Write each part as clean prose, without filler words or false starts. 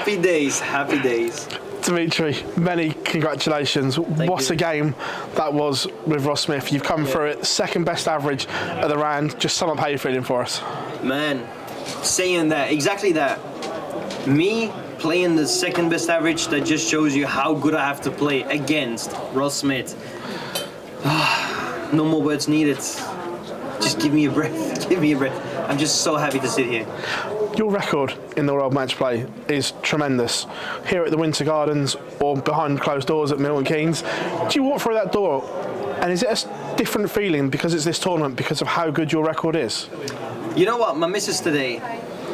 Happy days, happy days. Dimitri, many congratulations. What a game that was with Ross Smith. You've come through it, second best average at the round. Just sum up how you're feeling for us. Man, saying that, exactly that. Me playing the second best average, that just shows you how good I have to play against Ross Smith. No more words needed. Just give me a breath, give me a breath. I'm just so happy to sit here. Your record in the World Matchplay is tremendous. Here at the Winter Gardens or behind closed doors at Milton Keynes, do you walk through that door and is it a different feeling because it's this tournament, because of how good your record is? You know what, my missus today,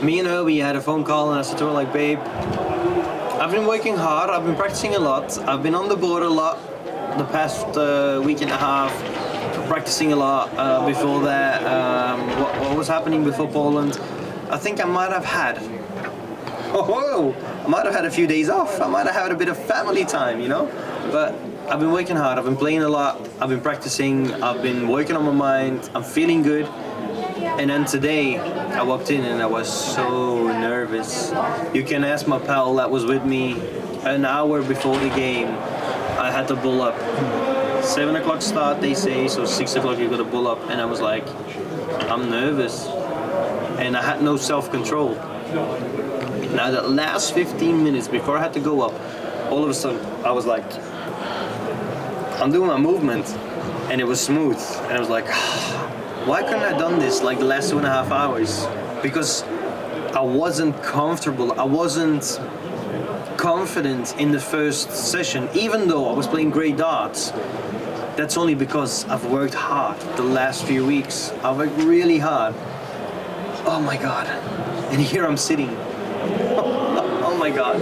me and her, we had a phone call and I said to her like, babe, I've been working hard, I've been practicing a lot, I've been on the board a lot the past week and a half, practicing a lot before that, what was happening before Poland. I think I might have had a few days off. I might have had a bit of family time, you know? But I've been working hard, I've been playing a lot, I've been practicing, I've been working on my mind, I'm feeling good. And then today, I walked in and I was so nervous. You can ask my pal that was with me an hour before the game. I had to bull up. 7 o'clock start, they say, so 6 o'clock you got to bull up. And I was like, I'm nervous. And I had no self-control. Now the last 15 minutes before I had to go up, all of a sudden I was like, I'm doing my movement and it was smooth. And I was like, why couldn't I have done this like the last 2.5 hours? Because I wasn't comfortable, I wasn't confident in the first session, even though I was playing great darts. That's only because I've worked hard the last few weeks. I've worked really hard. Oh my God, and here I'm sitting. Oh my God.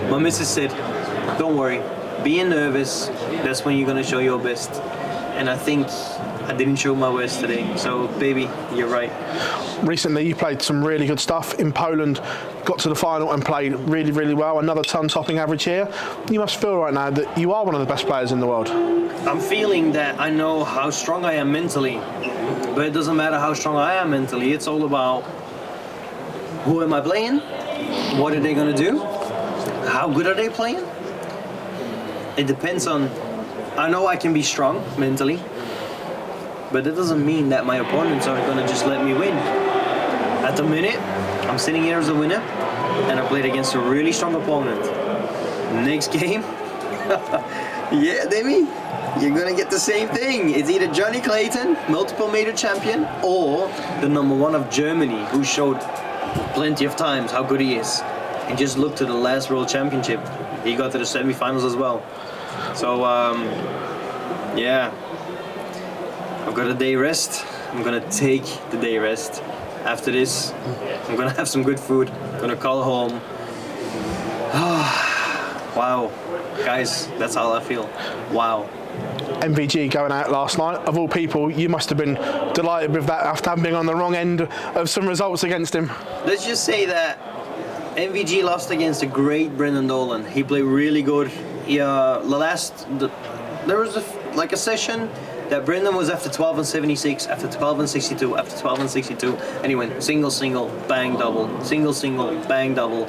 My missus said, don't worry, being nervous, that's when you're gonna show your best. And I think I didn't show my best today, so baby, you're right. Recently you played some really good stuff in Poland, got to the final and played really, really well. Another ton-topping average here. You must feel right now that you are one of the best players in the world. I'm feeling that I know how strong I am mentally. But it doesn't matter how strong I am mentally, it's all about who am I playing, what are they going to do, how good are they playing. It depends on, I know I can be strong mentally, but that doesn't mean that my opponents are going to just let me win. At the minute, I'm sitting here as a winner, and I played against a really strong opponent. Next game, yeah, Demi, you're gonna get the same thing. It's either Johnny Clayton, multiple major champion, or the #1 of Germany, who showed plenty of times how good he is. And just look to the last World Championship. He got to the semi-finals as well. So, yeah. I've got a day rest. I'm gonna take the day rest. After this, I'm gonna have some good food. I'm gonna call home. Wow. Guys, that's how I feel. Wow. MVG going out last night. Of all people, you must have been delighted with that after having been on the wrong end of some results against him. Let's just say that MVG lost against a great Brendan Dolan. He played really good. There was a session that Brendan was after 12 and 76, after 12 and 62, after 12 and 62, and he went single, single, bang, double, single, single, bang, double.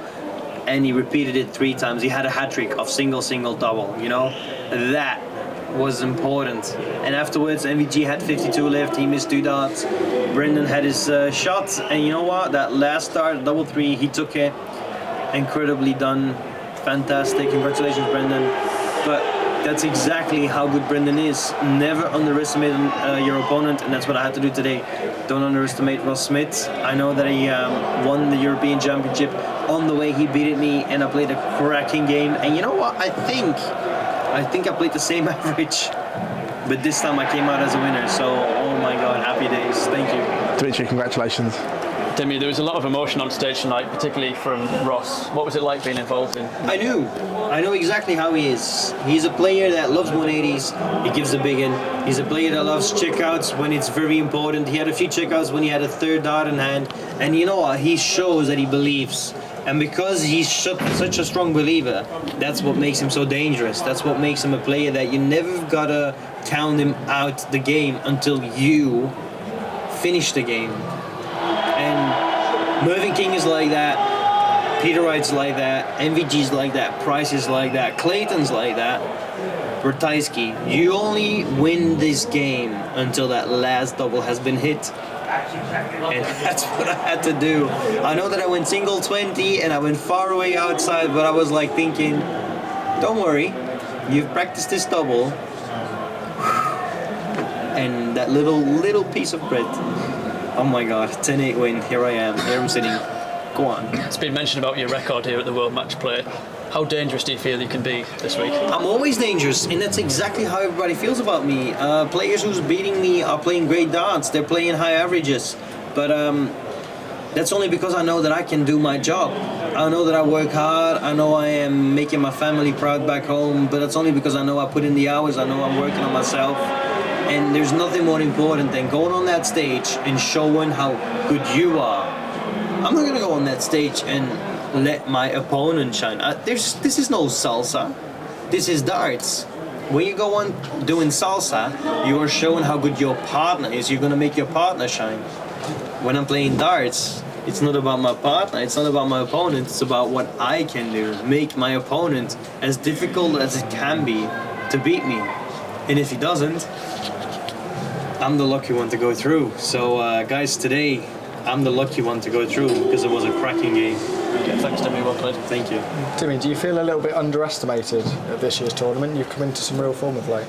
And he repeated it 3 times. He had a hat trick of single, single, double, you know? That was important. And afterwards, MVG had 52 left, he missed 2 darts. Brendan had his shot, and you know what? That last dart, double 3, he took it. Incredibly done. Fantastic. Congratulations, Brendan. But that's exactly how good Brendan is. Never underestimate your opponent, and that's what I had to do today. Don't underestimate Ross Smith. I know that he won the European Championship. On the way, he beat me, and I played a cracking game. And you know what? I think I played the same average, but this time I came out as a winner. So, oh my God, happy days. Thank you. Dimitri, congratulations. Demi, there was a lot of emotion on stage tonight, particularly from Ross. What was it like being involved in? I know exactly how he is. He's a player that loves 180s. He gives a big one. He's a player that loves checkouts when it's very important. He had a few checkouts when he had a 3rd dart in hand. And you know what? He shows that he believes. And because he's such a strong believer, that's what makes him so dangerous. That's what makes him a player that you never gotta count him out the game until you finish the game. And Mervyn King is like that. Peter Wright's like that, MVG's like that, Price is like that, Clayton's like that. Bertysky, you only win this game until that last double has been hit. And that's what I had to do. I know that I went single 20 and I went far away outside, but I was like thinking, don't worry, you've practiced this double. And that little piece of bread. Oh my god, 10-8 win, here I am, here I'm sitting. Go on. It's been mentioned about your record here at the World Matchplay. How dangerous do you feel you can be this week? I'm always dangerous, and that's exactly how everybody feels about me. Players who's beating me are playing great darts, they're playing high averages. But that's only because I know that I can do my job. I know that I work hard, I know I am making my family proud back home, but that's only because I know I put in the hours, I know I'm working on myself. And there's nothing more important than going on that stage and showing how good you are. I'm not gonna go on that stage and let my opponent shine. This is no salsa. This is darts. When you go on doing salsa, you are showing how good your partner is. You're gonna make your partner shine. When I'm playing darts, it's not about my partner. It's not about my opponent. It's about what I can do. Make my opponent as difficult as it can be to beat me. And if he doesn't, I'm the lucky one to go through. So guys, today I'm the lucky one to go through because it was a cracking game. Yeah, thanks, Timmy. Well played. Thank you. Timmy, do you feel a little bit underestimated at this year's tournament? You've come into some real form of late.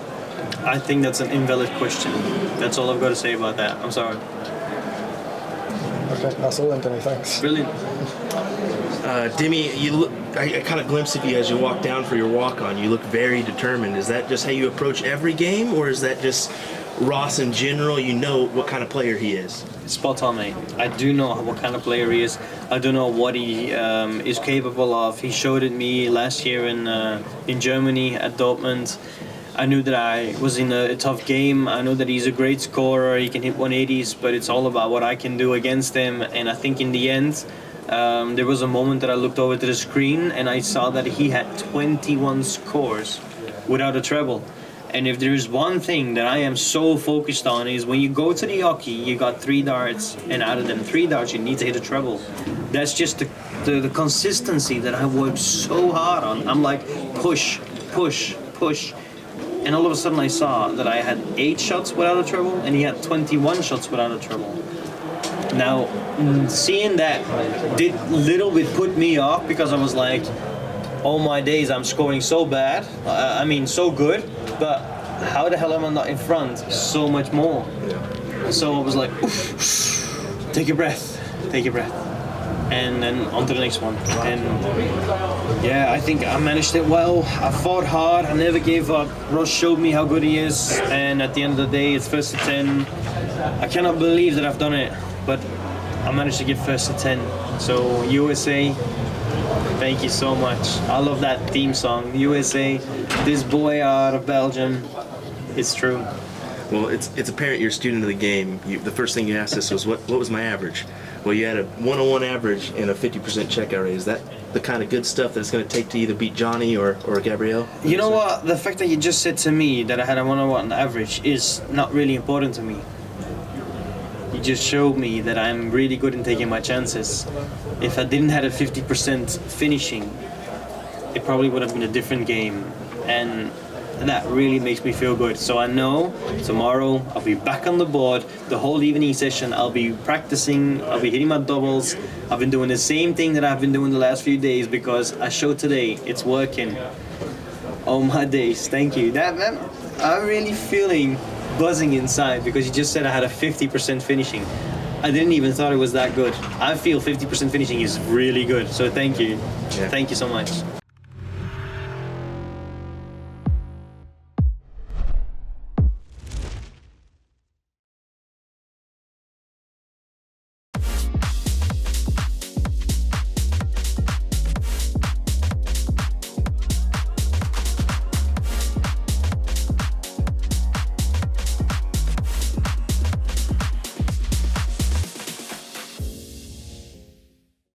I think that's an invalid question. That's all I've got to say about that. I'm sorry. Okay, that's all then, Timmy. Thanks. Brilliant. Demi, you look. I caught a glimpse of you as you walked down for your walk-on. You look very determined. Is that just how you approach every game, or is that just Ross in general? You know what kind of player he is. Spot on, mate. I do know what kind of player he is. I do know what he is capable of. He showed it me last year in Germany at Dortmund. I knew that I was in a tough game. I know that he's a great scorer. He can hit 180s, but it's all about what I can do against him. And I think in the end, there was a moment that I looked over to the screen and I saw that he had 21 scores without a treble. And if there is one thing that I am so focused on is when you go to the hockey, you got 3 darts, and out of them 3 darts, you need to hit a treble. That's just the consistency that I worked so hard on. I'm like, push, push, push. And all of a sudden I saw that I had 8 shots without a treble, and he had 21 shots without a treble. Now, seeing that did little bit put me off because I was like, oh my days, I'm scoring so bad. I mean, so good. But how the hell am I not in front so much more? So I was like, oof, take a breath, and then on to the next one. And yeah, I think I managed it well. I fought hard, I never gave up. Ross showed me how good he is, and at the end of the day, it's first to 10. I cannot believe that I've done it, but I managed to get first to 10. So USA, thank you so much. I love that theme song, USA, this boy out of Belgium. It's true. Well, it's apparent you're a student of the game. The first thing you asked us was, what was my average? Well, you had a 101 average and a 50% checkout rate. Is that the kind of good stuff that it's going to take to either beat Johnny or Gabrielle? You know what? The fact that you just said to me that I had a 101 average is not really important to me. You just showed me that I'm really good in taking my chances. If I didn't have a 50% finishing, it probably would have been a different game. And that really makes me feel good. So I know tomorrow I'll be back on the board. The whole evening session I'll be practicing, I'll be hitting my doubles. I've been doing the same thing that I've been doing the last few days because I showed today it's working. Oh my days, thank you. That I'm really feeling buzzing inside because you just said I had a 50% finishing. I didn't even thought it was that good. I feel 50% finishing is really good, so thank you. Yeah. Thank you so much.